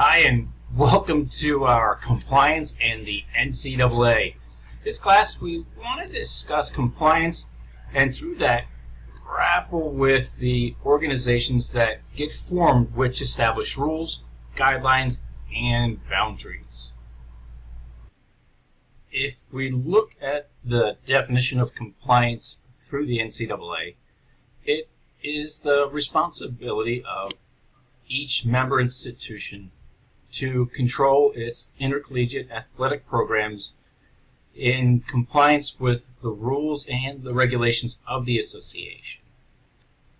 Hi, and welcome to our Compliance and the NCAA. This class, we want to discuss compliance and through that grapple with the organizations that get formed which establish rules, guidelines, and boundaries. If we look at the definition of compliance through the NCAA, it is the responsibility of each member institution to control its intercollegiate athletic programs in compliance with the rules and the regulations of the association.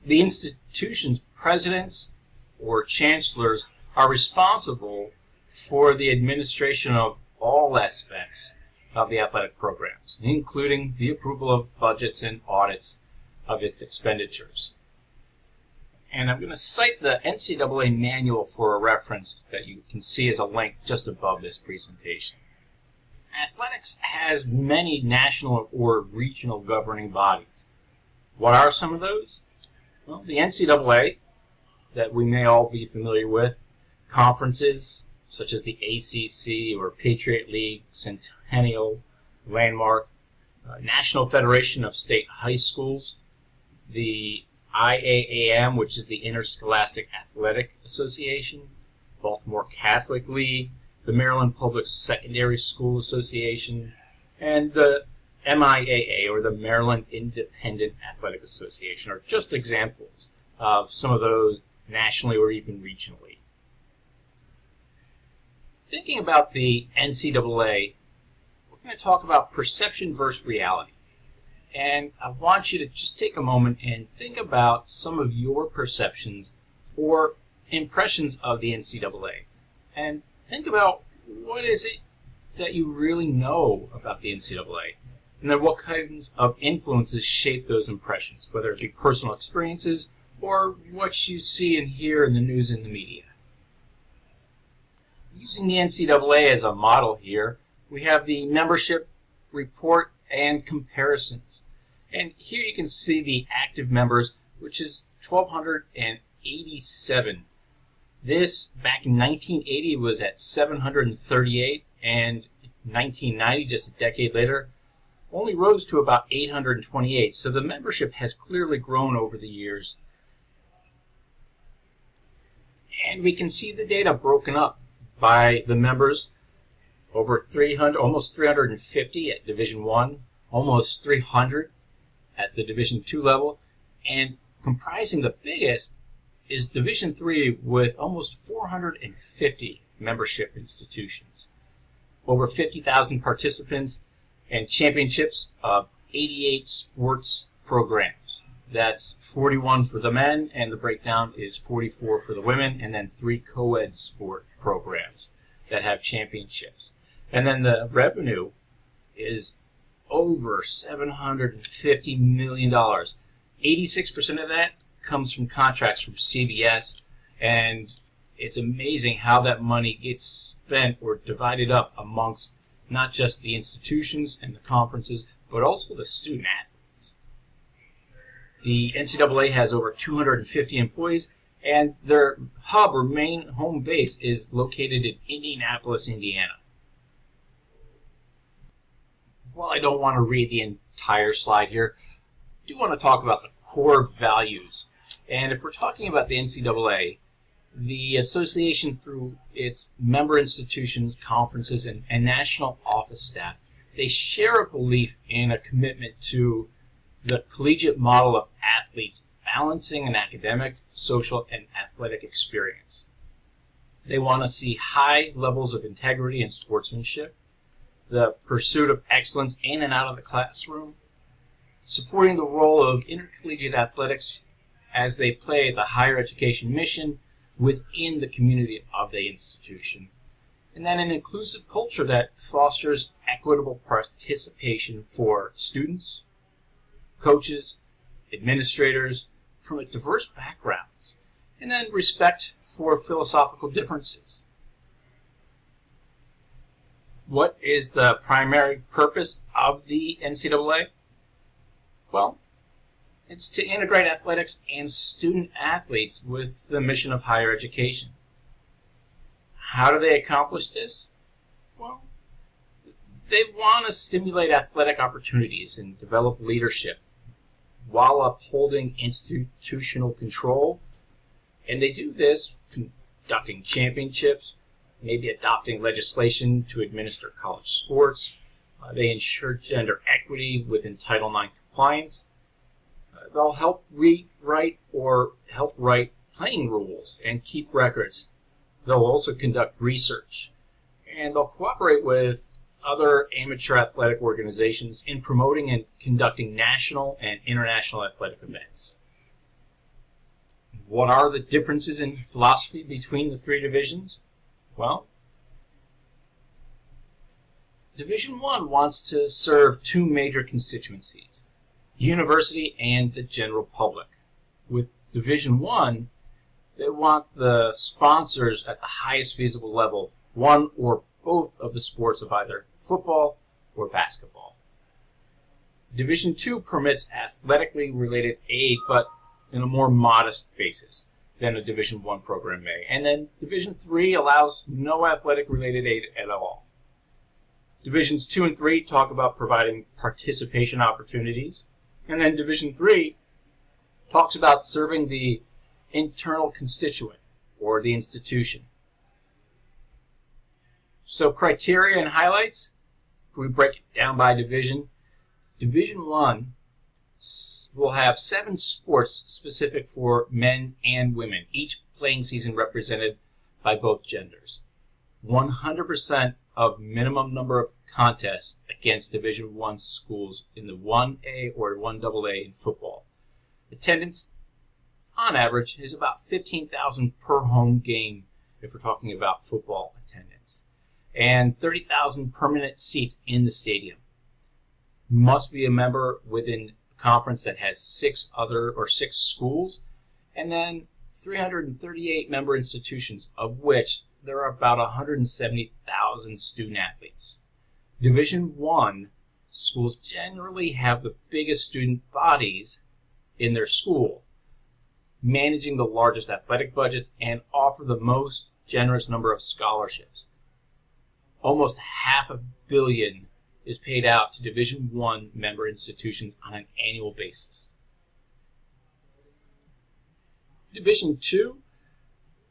The institution's presidents or chancellors are responsible for the administration of all aspects of the athletic programs, including the approval of budgets and audits of its expenditures. And I'm going to cite the NCAA manual for a reference that you can see as a link just above this presentation. Athletics has many national or regional governing bodies. What are some of those? Well, the NCAA, that we may all be familiar with, conferences such as the ACC or Patriot League, Centennial, Landmark, National Federation of State High Schools, the IAAM, which is the Interscholastic Athletic Association, Baltimore Catholic League, the Maryland Public Secondary School Association, and the MIAA, or the Maryland Independent Athletic Association, are just examples of some of those nationally or even regionally. Thinking about the NCAA, we're going to talk about perception versus reality. And I want you to just take a moment and think about some of your perceptions or impressions of the NCAA. And think about what is it that you really know about the NCAA. And then what kinds of influences shape those impressions, whether it be personal experiences or what you see and hear in the news and the media. Using the NCAA as a model here, we have the membership report and comparisons. And here you can see the active members, which is 1,287. This, back in 1980, was at 738, and 1990, just a decade later, only rose to about 828. So the membership has clearly grown over the years. And we can see the data broken up by the members, over 300, almost 350 at Division I, almost 300 at the Division II level, and comprising the biggest is Division III with almost 450 membership institutions, over 50,000 participants, and championships of 88 sports programs. That's 41 for the men, and the breakdown is 44 for the women, and then 3 co-ed sport programs that have championships. And then the revenue is over $750 million. 86% of that comes from contracts from CBS, and it's amazing how that money gets spent or divided up amongst not just the institutions and the conferences, but also the student athletes. The NCAA has over 250 employees, and their hub or main home base is located in Indianapolis, Indiana. While I don't want to read the entire slide here, I do want to talk about the core values. And if we're talking about the NCAA, the association through its member institutions, conferences, and national office staff, they share a belief in a commitment to the collegiate model of athletes balancing an academic, social, and athletic experience. They want to see high levels of integrity and sportsmanship, the pursuit of excellence in and out of the classroom, supporting the role of intercollegiate athletics as they play the higher education mission within the community of the institution, and then an inclusive culture that fosters equitable participation for students, coaches, administrators from diverse backgrounds, and then respect for philosophical differences. What is the primary purpose of the NCAA? Well, it's to integrate athletics and student athletes with the mission of higher education. How do they accomplish this? Well, they want to stimulate athletic opportunities and develop leadership while upholding institutional control. And they do this conducting championships, maybe adopting legislation to administer college sports. They ensure gender equity within Title IX compliance. They'll help rewrite or help write playing rules and keep records. They'll also conduct research. And they'll cooperate with other amateur athletic organizations in promoting and conducting national and international athletic events. What are the differences in philosophy between the three divisions? Well, Division I wants to serve two major constituencies, university and the general public. With Division I, they want the sponsors at the highest feasible level, one or both of the sports of either football or basketball. Division II permits athletically related aid, but in a more modest basis than a Division I program may. And then Division III allows no athletic related aid at all. Divisions 2 and 3 talk about providing participation opportunities. And then Division 3 talks about serving the internal constituent or the institution. So criteria and highlights, if we break it down by division, Division I will have 7 sports specific for men and women, each playing season represented by both genders. 100% of minimum number of contests against Division I schools in the 1A or 1AA in football. Attendance, on average, is about 15,000 per home game if we're talking about football attendance, and 30,000 permanent seats in the stadium. Must be a member within a conference that has 6 schools, and then 338 member institutions, of which there are about 170,000 student athletes. Division I schools generally have the biggest student bodies in their school, managing the largest athletic budgets, and offer the most generous number of scholarships. Almost $500 million is paid out to Division I member institutions on an annual basis. Division II,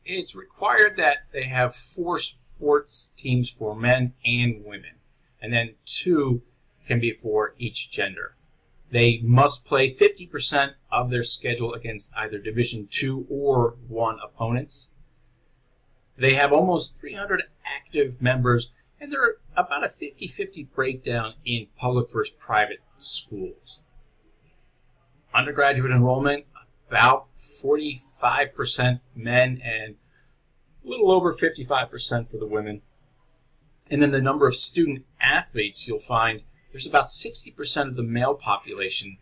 it's required that they have 4 sports teams for men and women, and then 2 can be for each gender. They must play 50% of their schedule against either Division II or I opponents. They have almost 300 active members, and they're about a 50-50 breakdown in public versus private schools. Undergraduate enrollment, about 45% men and a little over 55% for the women. And then the number of student athletes, you'll find there's about 60% of the male population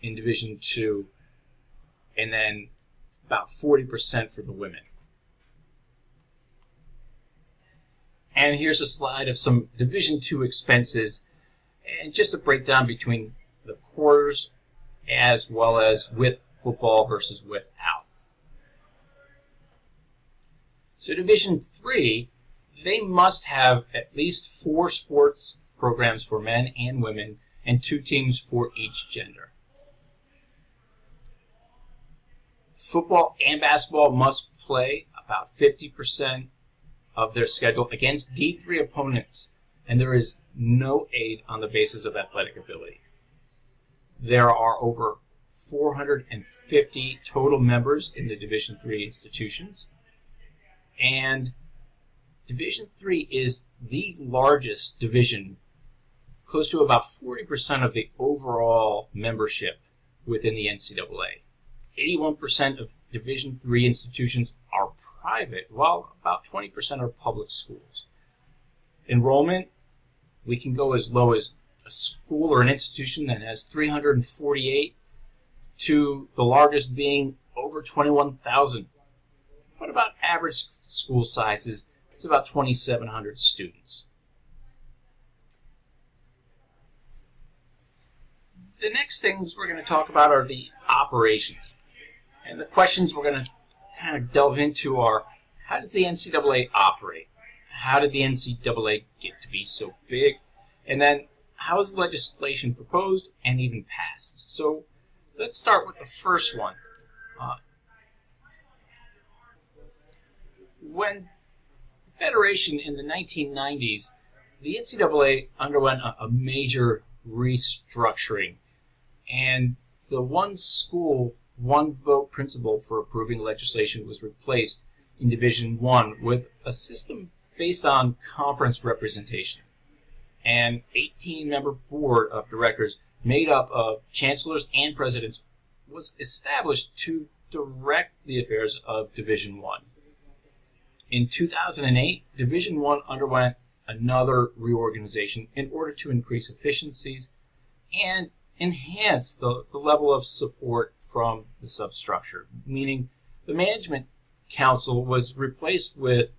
in Division II, and then about 40% for the women. And here's a slide of some Division II expenses, and just a breakdown between the quarters as well as with football versus without. So Division III, they must have at least 4 sports programs for men and women and 2 teams for each gender. Football and basketball must play about 50% of their schedule against D3 opponents, and there is no aid on the basis of athletic ability. There are over 450 total members in the Division III institutions, and Division III is the largest division, close to about 40% of the overall membership within the NCAA. 81% of Division III institutions are private, while about 20% are public schools. Enrollment, we can go as low as a school or an institution that has 348 to the largest being over 21,000. But about average school sizes, it's about 2,700 students. The next things we're going to talk about are the operations. And the questions we're going to kind of delve into are, how does the NCAA operate? how did the NCAA get to be so big? And then how is legislation proposed and even passed? So let's start with the first one. When the Federation in the 1990s, the NCAA underwent a major restructuring, and the one school, one vote principle for approving legislation was replaced in Division I with a system based on conference representation. An 18-member board of directors made up of chancellors and presidents was established to direct the affairs of Division I. In 2008, Division I underwent another reorganization in order to increase efficiencies and enhance the level of support from the substructure, meaning the management council was replaced with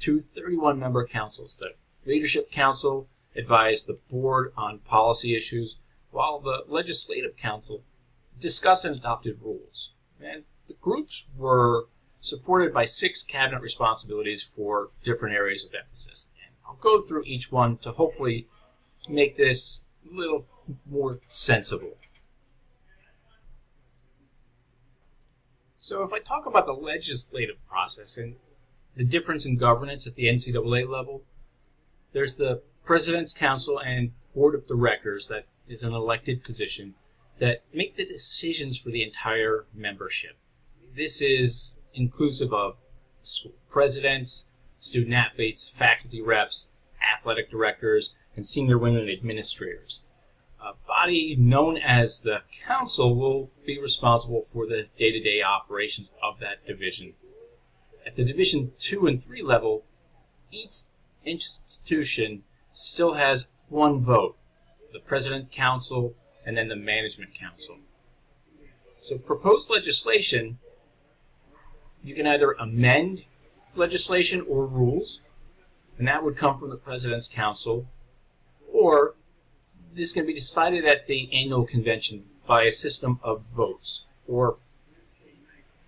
two 31-member councils. The leadership council advised the board on policy issues, while the legislative council discussed and adopted rules. And the groups were supported by 6 cabinet responsibilities for different areas of emphasis. And I'll go through each one to hopefully make this a little more sensible. So if I talk about the legislative process and the difference in governance at the NCAA level, there's the President's Council and Board of Directors, that is an elected position, that make the decisions for the entire membership. This is inclusive of school presidents, student athletes, faculty reps, athletic directors, and senior women administrators. A body known as the Council will be responsible for the day-to-day operations of that division. At the Division II and III level, each institution still has one vote, the President Council and then the Management Council. So proposed legislation, you can either amend legislation or rules, and that would come from the President's Council, or this can be decided at the annual convention by a system of votes. Or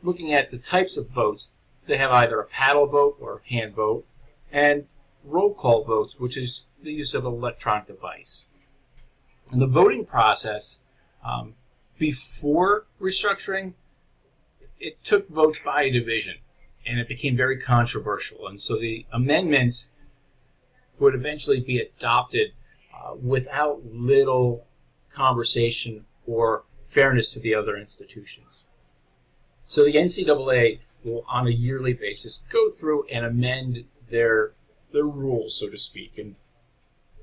looking at the types of votes, they have either a paddle vote or hand vote, and roll call votes, which is the use of an electronic device. And the voting process, before restructuring, it took votes by a division, and it became very controversial. And so the amendments would eventually be adopted without little conversation or fairness to the other institutions. So the NCAA will, on a yearly basis, go through and amend their rules, so to speak. And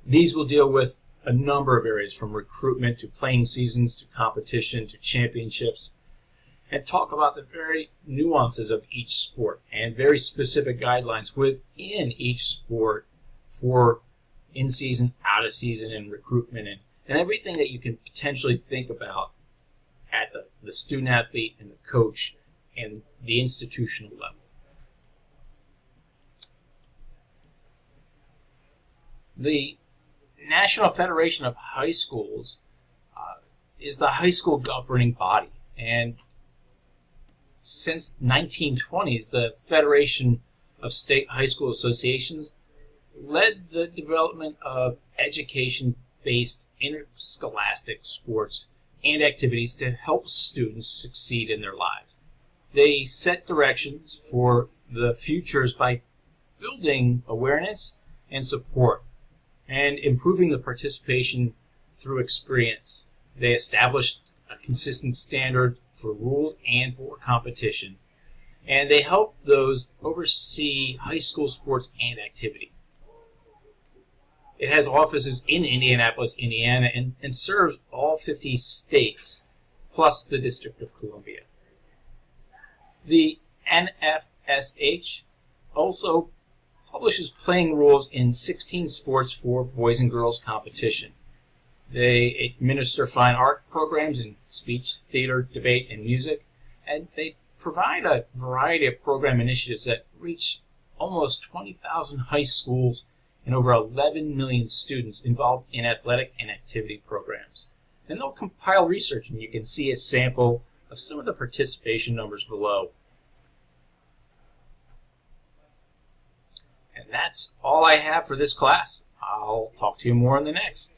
these will deal with a number of areas, from recruitment to playing seasons to competition to championships, and talk about the very nuances of each sport and very specific guidelines within each sport for in-season, out-of-season, and recruitment, and everything that you can potentially think about at the student-athlete and the coach and the institutional level. The National Federation of High Schools is the high school governing body, and since the 1920s, the Federation of State High School Associations led the development of education-based interscholastic sports and activities to help students succeed in their lives. They set directions for the futures by building awareness and support and improving the participation through experience. They established a consistent standard for rules and for competition, and they help those oversee high school sports and activity. It has offices in Indianapolis, Indiana, and serves all 50 states, plus the District of Columbia. The NFSH also publishes playing rules in 16 sports for boys and girls competition. They administer fine art programs in speech, theater, debate, and music, and they provide a variety of program initiatives that reach almost 20,000 high schools and over 11 million students involved in athletic and activity programs. And they'll compile research, and you can see a sample of some of the participation numbers below. And that's all I have for this class. I'll talk to you more in the next.